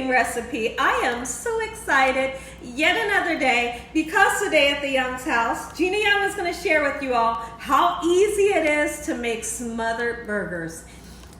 amazing recipe. I am so excited. Yet another day, because today at the Young's house, Gina Young is going to share with you all how easy it is to make smothered burgers.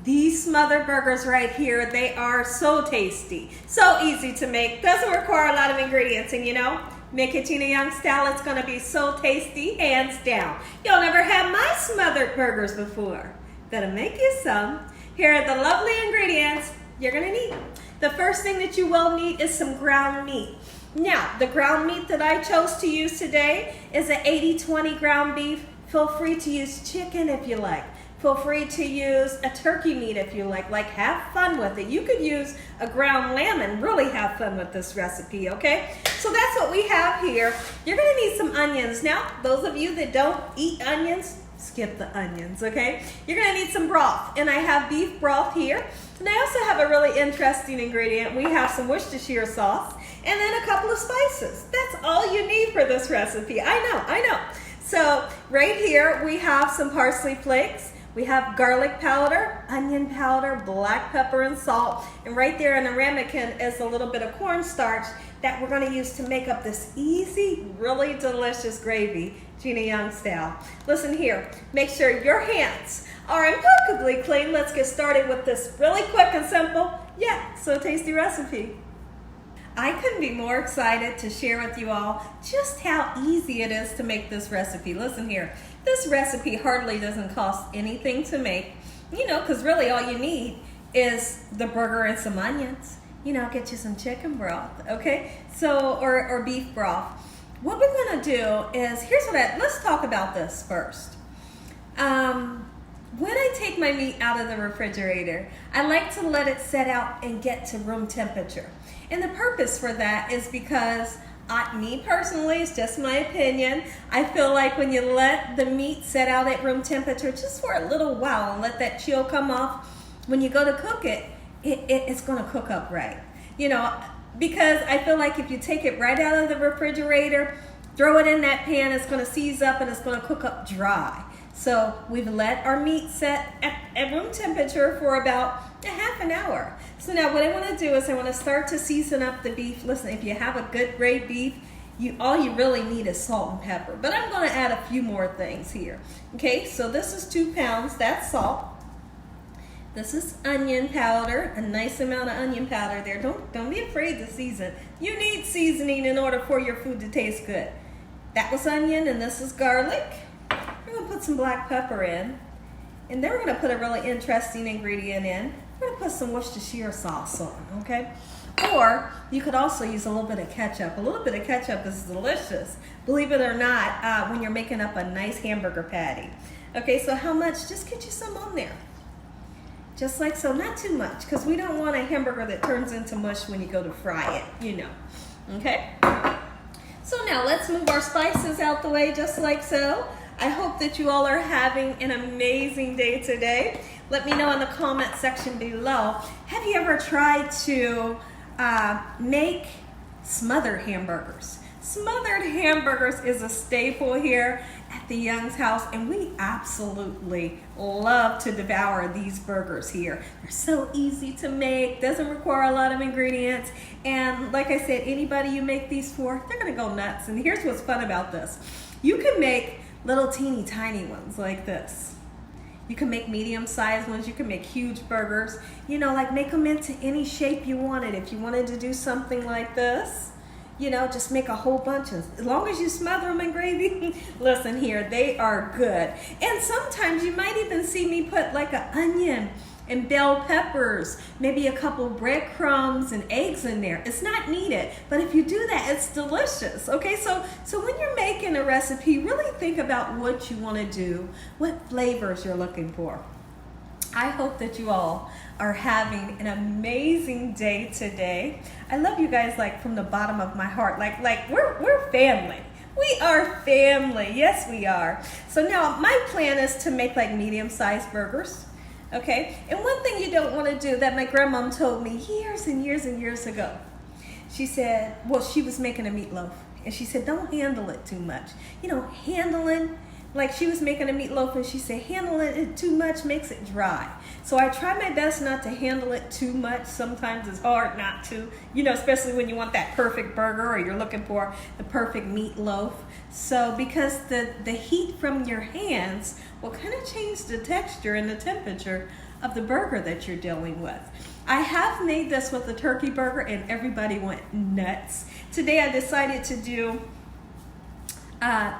These smothered burgers right here, they are so tasty, so easy to make. Doesn't require a lot of ingredients, and you know, make it Gina Young style, it's going to be so tasty, hands down. You'll never have my smothered burgers before. Gonna make you some. Here are the lovely ingredients you're gonna need. The first thing that you will need is some ground meat. Now, the ground meat that I chose to use today is an 80-20 ground beef. Feel free to use chicken if you like. Feel free to use a turkey meat if you like. Have fun with it. You could use a ground lamb and really have fun with this recipe, okay? So that's what we have here. You're gonna need some onions. Now, those of you that don't eat onions, skip the onions, okay? You're gonna need some broth, and I have beef broth here. And I also have a really interesting ingredient. We have some Worcestershire sauce, and then a couple of spices. That's all you need for this recipe. I know. So right here, we have some parsley flakes. We have garlic powder, onion powder, black pepper, and salt. And right there in the ramekin is a little bit of cornstarch that we're gonna use to make up this easy, really delicious gravy, Gina Young style. Listen here, make sure your hands are impeccably clean. Let's get started with this really quick and simple, yet so tasty recipe. I couldn't be more excited to share with you all just how easy it is to make this recipe. Listen here, this recipe hardly doesn't cost anything to make, you know, because really all you need is the burger and some onions. You know, get you some chicken broth, okay? So, or beef broth. What we're gonna do is, let's talk about this first. When I take my meat out of the refrigerator, I like to let it set out and get to room temperature. And the purpose for that is because me personally, it's just my opinion, I feel like when you let the meat set out at room temperature just for a little while and let that chill come off, when you go to cook it, it's gonna cook up right. You know, because I feel like if you take it right out of the refrigerator, throw it in that pan, it's gonna seize up and it's gonna cook up dry. So we've let our meat set at room temperature for about a half an hour. So now what I wanna do is I wanna start to season up the beef. Listen, if you have a good grade beef, all you really need is salt and pepper. But I'm gonna add a few more things here. Okay, so this is 2 pounds, that's salt. This is onion powder, a nice amount of onion powder there. Don't be afraid to season. You need seasoning in order for your food to taste good. That was onion, and this is garlic. We're gonna put some black pepper in, and then we're gonna put a really interesting ingredient in. We're gonna put some Worcestershire sauce on, okay? Or you could also use a little bit of ketchup. A little bit of ketchup is delicious, believe it or not, when you're making up a nice hamburger patty. Okay, so how much? Just get you some on there. Just like so, not too much, because we don't want a hamburger that turns into mush when you go to fry it, you know, okay? So now let's move our spices out the way just like so. I hope that you all are having an amazing day today. Let me know in the comment section below, have you ever tried to make smothered hamburgers? Smothered hamburgers is a staple here at the Young's house, and we absolutely love to devour these burgers here. They're so easy to make, doesn't require a lot of ingredients, and like I said, anybody you make these for, they're gonna go nuts. And here's what's fun about this. You can make little teeny tiny ones like this. You can make medium-sized ones, you can make huge burgers. You know, like make them into any shape you wanted. If you wanted to do something like this, you know, just make a whole bunch of, as long as you smother them in gravy. Listen here, they are good. And sometimes you might even see me put like an onion and bell peppers, maybe a couple breadcrumbs and eggs in there. It's not needed, but if you do that, it's delicious. Okay, so when you're making a recipe, really think about what you want to do, what flavors you're looking for. I hope that you all are having an amazing day today. I love you guys like from the bottom of my heart. Like we're family. We are family. Yes, we are. So now my plan is to make like medium-sized burgers. Okay? And one thing you don't want to do that my grandma told me years and years and years ago. She said, well, she was making a meatloaf, and she said, don't handle it too much. You know, handling Like she was making a meatloaf and she said, handling it too much makes it dry. So I try my best not to handle it too much. Sometimes it's hard not to, you know, especially when you want that perfect burger or you're looking for the perfect meatloaf. So because the heat from your hands will kind of change the texture and the temperature of the burger that you're dealing with. I have made this with a turkey burger and everybody went nuts. Today I decided to do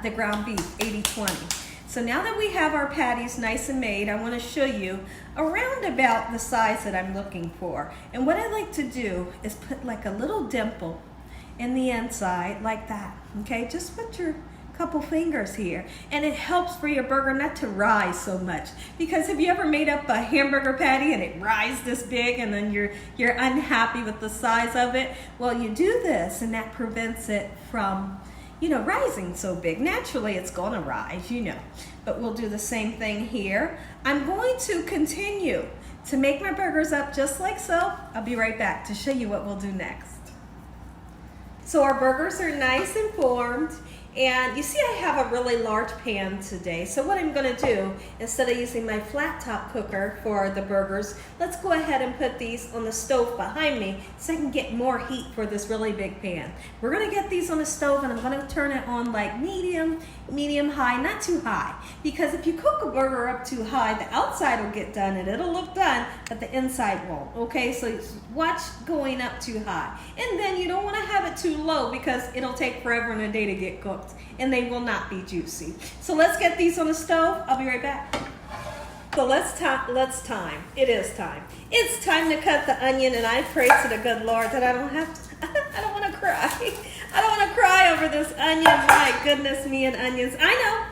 the ground beef 80-20. So now that we have our patties nice and made, I want to show you around about the size that I'm looking for. And what I like to do is put like a little dimple in the inside like that. Okay, just put your couple fingers here, and it helps for your burger not to rise so much. Because have you ever made up a hamburger patty and it rises this big and then you're unhappy with the size of it? Well, you do this and that prevents it from, you know, rising so big. Naturally it's gonna rise, you know, but we'll do the same thing here. I'm going to continue to make my burgers up just like so. I'll be right back to show you what we'll do next. So our burgers are nice and formed. And you see I have a really large pan today. So what I'm gonna do, instead of using my flat top cooker for the burgers, let's go ahead and put these on the stove behind me so I can get more heat for this really big pan. We're gonna get these on the stove and I'm gonna turn it on like medium high, not too high. Because if you cook a burger up too high, the outside will get done and it'll look done, but the inside won't, okay? So watch going up too high. And then you don't wanna have it too low because it'll take forever and a day to get cooked and they will not be juicy. So let's get these on the stove. I'll be right back. So it is time. It's time to cut the onion, and I pray to the good Lord that I don't have to, I don't want to cry. I don't want to cry over this onion. My goodness, me and onions. I know,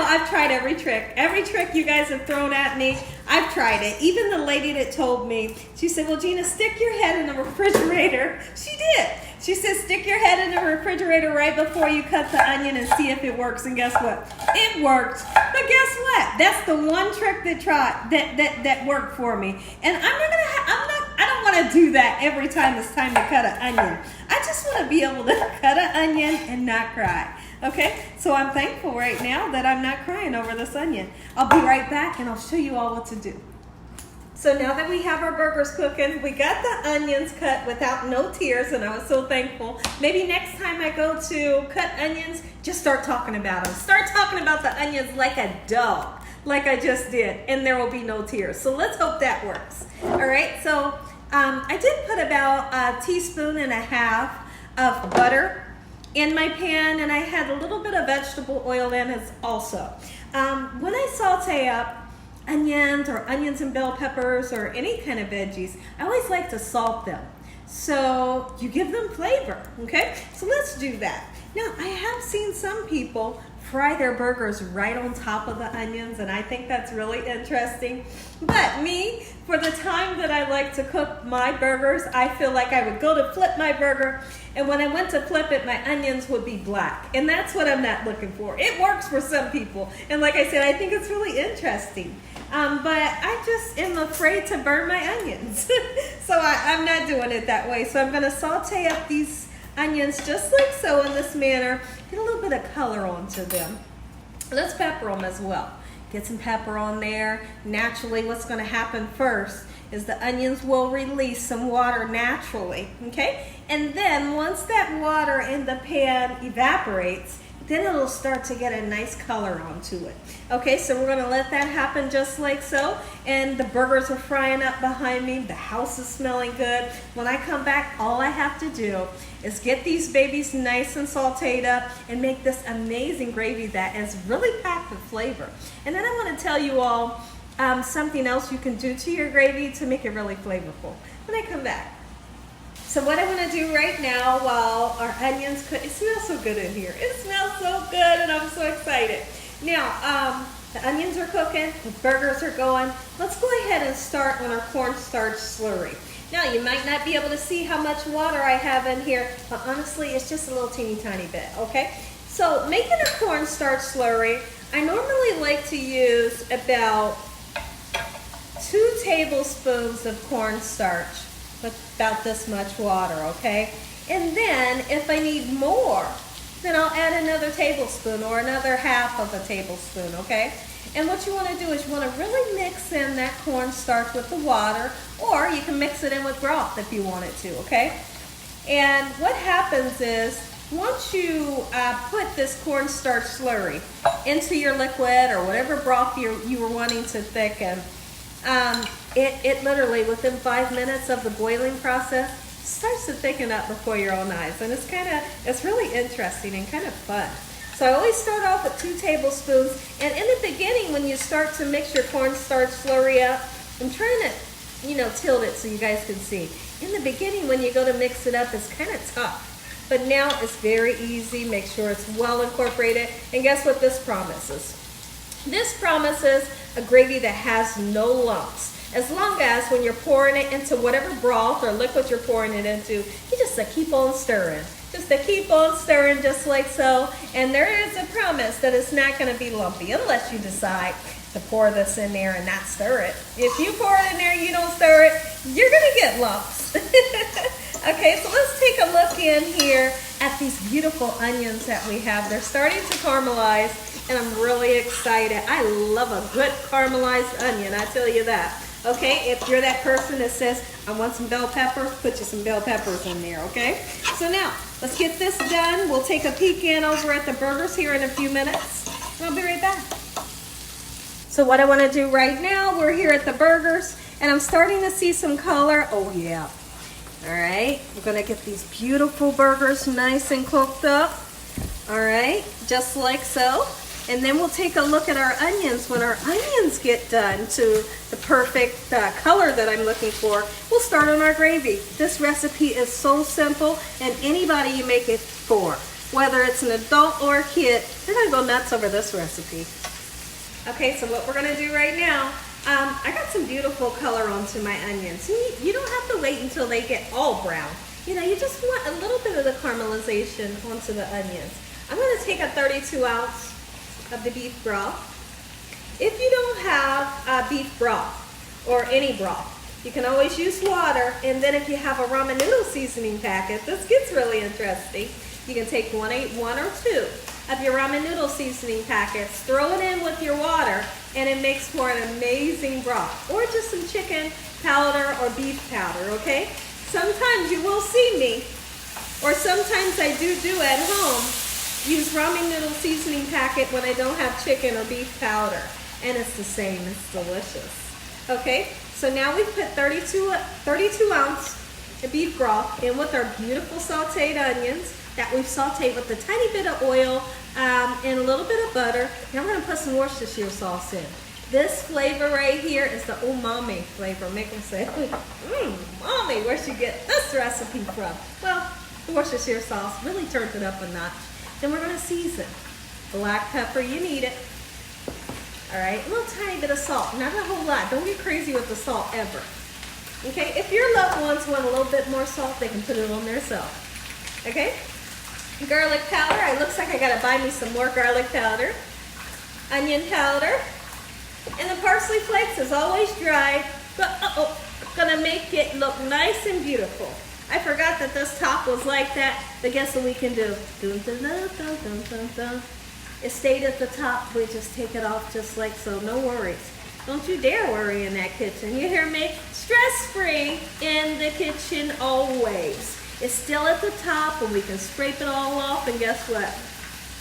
I've tried every trick you guys have thrown at me. I've tried it. Even the lady that told me, she said, well, Gina, stick your head in the refrigerator. She did. She said, stick your head in the refrigerator right before you cut the onion and see if it works. And guess what? It worked. But guess what? That's the one trick that worked for me. And I don't want to do that every time it's time to cut an onion. I just want to be able to cut an onion and not cry. Okay, so I'm thankful right now that I'm not crying over this onion. I'll be right back and I'll show you all what to do. So now that we have our burgers cooking, we got the onions cut without no tears, and I was so thankful. Maybe next time I go to cut onions, just start talking about them. Start talking about the onions like a dog, like I just did, and there will be no tears. So let's hope that works. All right, so I did put about 1.5 teaspoons of butter in my pan, and I had a little bit of vegetable oil in it also. When I saute up onions or onions and bell peppers or any kind of veggies, I always like to salt them so you give them flavor, okay? So let's do that. Now, I have seen some people fry their burgers right on top of the onions, and I think that's really interesting. But me, for the time that I like to cook my burgers, I feel like I would go to flip my burger, and when I went to flip it, my onions would be black. And that's what I'm not looking for. It works for some people. And like I said, I think it's really interesting. But I just am afraid to burn my onions. So I'm not doing it that way. So I'm gonna saute up these onions just like so in this manner. Get a little bit of color onto them. Let's pepper them as well. Get some pepper on there. Naturally, what's gonna happen first is the onions will release some water naturally, okay? And then once that water in the pan evaporates, then it'll start to get a nice color onto it. Okay, so we're gonna let that happen just like so. And the burgers are frying up behind me. The house is smelling good. When I come back, all I have to do is get these babies nice and sauteed up and make this amazing gravy that is really packed with flavor. And then I'm gonna tell you all something else you can do to your gravy to make it really flavorful when I come back. So what I want to do right now while our onions cook, it smells so good in here. It smells so good and I'm so excited. Now, the onions are cooking, the burgers are going. Let's go ahead and start on our cornstarch slurry. Now, you might not be able to see how much water I have in here, but honestly, it's just a little teeny tiny bit, okay? So making a cornstarch slurry, I normally like to use about 2 tablespoons of cornstarch with about this much water, okay? And then if I need more, then I'll add another tablespoon or another half of a tablespoon, okay? And what you want to do is you want to really mix in that cornstarch with the water, or you can mix it in with broth if you wanted to, okay? And what happens is, once you put this cornstarch slurry into your liquid or whatever broth you were wanting to thicken, it literally, within 5 minutes of the boiling process, starts to thicken up before your own eyes. And it's really interesting and kind of fun. So I always start off with 2 tablespoons. And in the beginning, when you start to mix your cornstarch slurry up, I'm trying to, tilt it so you guys can see. In the beginning, when you go to mix it up, it's kind of tough. But now it's very easy. Make sure it's well incorporated. And guess what this promises? This promises a gravy that has no lumps. As long as when you're pouring it into whatever broth or liquid you're pouring it into, you just keep on stirring. Just to keep on stirring just like so. And there is a promise that it's not going to be lumpy unless you decide to pour this in there and not stir it. If you pour it in there and you don't stir it, you're going to get lumps. Okay, so let's take a look in here at these beautiful onions that we have. They're starting to caramelize, and I'm really excited. I love a good caramelized onion, I tell you that. Okay, if you're that person that says, I want some bell peppers, put you some bell peppers in there, okay? So now, let's get this done. We'll take a peek in over at the burgers here in a few minutes, and I'll be right back. So what I want to do right now, we're here at the burgers, and I'm starting to see some color. Oh yeah. All right, we're gonna get these beautiful burgers nice and cooked up. All right, just like so. And then we'll take a look at our onions. When our onions get done to the perfect color that I'm looking for, we'll start on our gravy. This recipe is so simple, and anybody you make it for, whether it's an adult or a kid, they're gonna go nuts over this recipe. Okay, so what we're gonna do right now, I got some beautiful color onto my onions. You don't have to wait until they get all brown. You just want a little bit of the caramelization onto the onions. I'm gonna take a 32 ounce of the beef broth. If you don't have beef broth or any broth, you can always use water. And then if you have a ramen noodle seasoning packet, this gets really interesting. You can take 1 or 2 of your ramen noodle seasoning packets, throw it in with your water, and it makes for an amazing broth. Or just some chicken powder or beef powder, okay? Sometimes you will see me, or sometimes I do at home, use ramen noodle seasoning packet when I don't have chicken or beef powder. And it's the same, it's delicious. Okay, so now we've put 32 ounce of beef broth in with our beautiful sauteed onions that we've sauteed with a tiny bit of oil and a little bit of butter. Now we're gonna put some Worcestershire sauce in. This flavor right here is the umami flavor. Make them say, mommy, where'd you get this recipe from? Well, the Worcestershire sauce really turns it up a notch. Then we're gonna season. Black pepper, you need it. All right, a little tiny bit of salt, not a whole lot. Don't get crazy with the salt ever. Okay, if your loved ones want a little bit more salt, they can put it on themselves. Okay, garlic powder. It looks like I gotta buy me some more garlic powder. Onion powder. And the parsley flakes is always dried, but gonna make it look nice and beautiful. I forgot that this top was like that, but guess what we can do? Dun, dun, dun, dun, dun, dun, dun. It stayed at the top. We just take it off just like so. No worries. Don't you dare worry in that kitchen. You hear me? Stress-free in the kitchen always. It's still at the top, and we can scrape it all off, and guess what?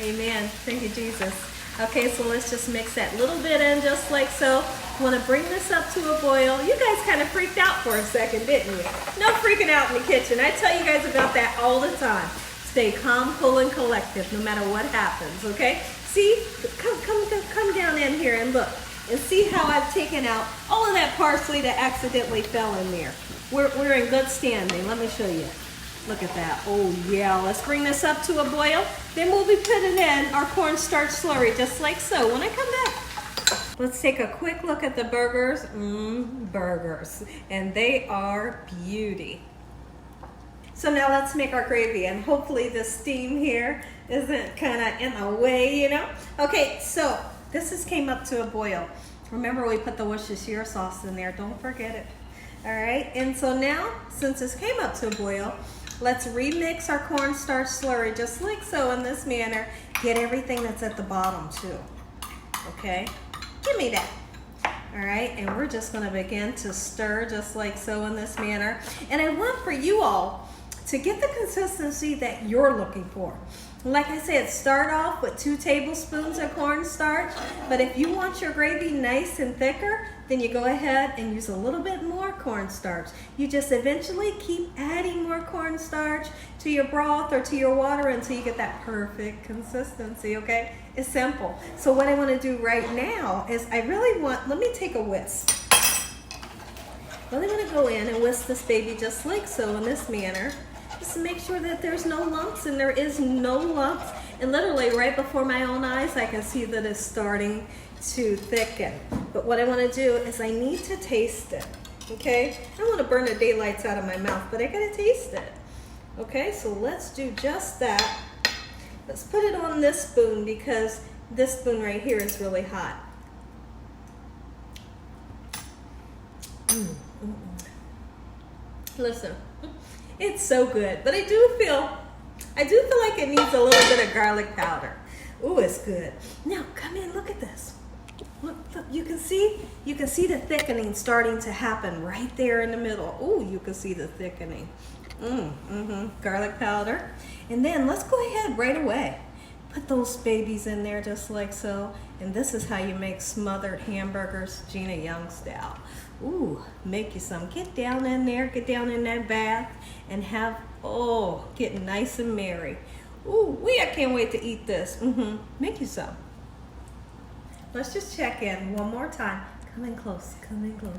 Amen. Thank you, Jesus. Okay, so let's just mix that little bit in just like so. Want to bring this up to a boil. You guys kind of freaked out for a second, didn't you? No freaking out in the kitchen. I tell you guys about that all the time. Stay calm, cool, and collective no matter what happens, okay? See? Come down in here and look. And see how I've taken out all of that parsley that accidentally fell in there. We're in good standing. Let me show you. Look at that. Oh yeah, let's bring this up to a boil. Then we'll be putting in our cornstarch slurry just like so when I come back. Let's take a quick look at the burgers. Burgers. And they are beauty. So now let's make our gravy, and hopefully the steam here isn't kind of in the way, you know? Okay, so this just came up to a boil. Remember, we put the Worcestershire sauce in there. Don't forget it. All right, and so now, since this came up to a boil, let's remix our cornstarch slurry just like so in this manner. Get everything that's at the bottom too. Okay, give me that. All right, and we're just gonna begin to stir just like so in this manner. And I want for you all to get the consistency that you're looking for. Like I said, start off with 2 tablespoons of cornstarch, but if you want your gravy nice and thicker, then you go ahead and use a little bit more cornstarch. You just eventually keep adding more cornstarch to your broth or to your water until you get that perfect consistency, okay? It's simple. So what I want to do right now is let me take a whisk. Really want to go in and whisk this baby just like so in this manner. Just to make sure that there's no lumps, and there is no lumps. And literally right before my own eyes, I can see that it's starting to thicken. But what I want to do is I need to taste it, okay? I don't want to burn the daylights out of my mouth, but I gotta taste it. Okay, so let's do just that. Let's put it on this spoon because this spoon right here is really hot. Listen. It's so good, but I do feel like it needs a little bit of garlic powder. Ooh, it's good. Now, come in, look at this. Look, you can see the thickening starting to happen right there in the middle. Ooh, you can see the thickening. Garlic powder. And then let's go ahead right away. Put those babies in there just like so. And this is how you make smothered hamburgers, Gina Young style. Ooh, make you some. Get down in there, get down in that bath and get nice and merry. Ooh, I can't wait to eat this. Make you some. Let's just check in one more time. Come in close, come in close.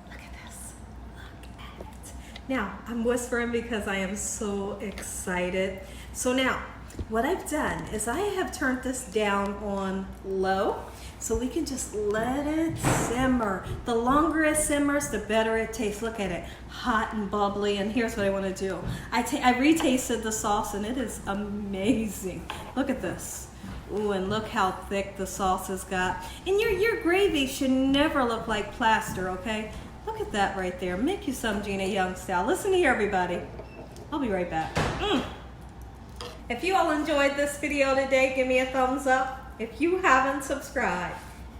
Look at this, look at it. Now, I'm whispering because I am so excited. So now, what I've done is I have turned this down on low so we can just let it simmer. The longer it simmers, the better it tastes. Look at it, hot and bubbly. And here's what I want to do. I retasted the sauce and it is amazing. Look at this. Ooh, and look how thick the sauce has got. And your gravy should never look like plaster, okay? Look at that right there. Make you some Gina Young style. Listen here, everybody. I'll be right back. If you all enjoyed this video today, give me a thumbs up. If you haven't subscribed,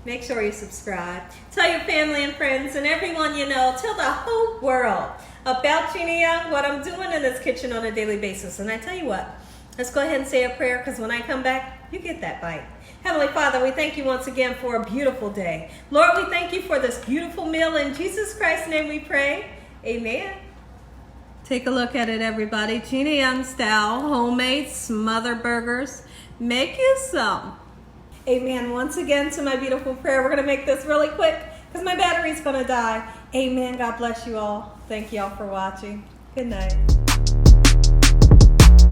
make sure you subscribe. Tell your family and friends and everyone you know, tell the whole world about Gina Young, what I'm doing in this kitchen on a daily basis. And I tell you what, let's go ahead and say a prayer because when I come back, you get that bite. Heavenly Father, we thank you once again for a beautiful day. Lord, we thank you for this beautiful meal. In Jesus Christ's name we pray. Amen. Take a look at it, everybody. Gina Young style, homemade smothered burgers. Make you some. Amen. Once again to my beautiful prayer. We're going to make this really quick because my battery's going to die. Amen. God bless you all. Thank you all for watching. Good night.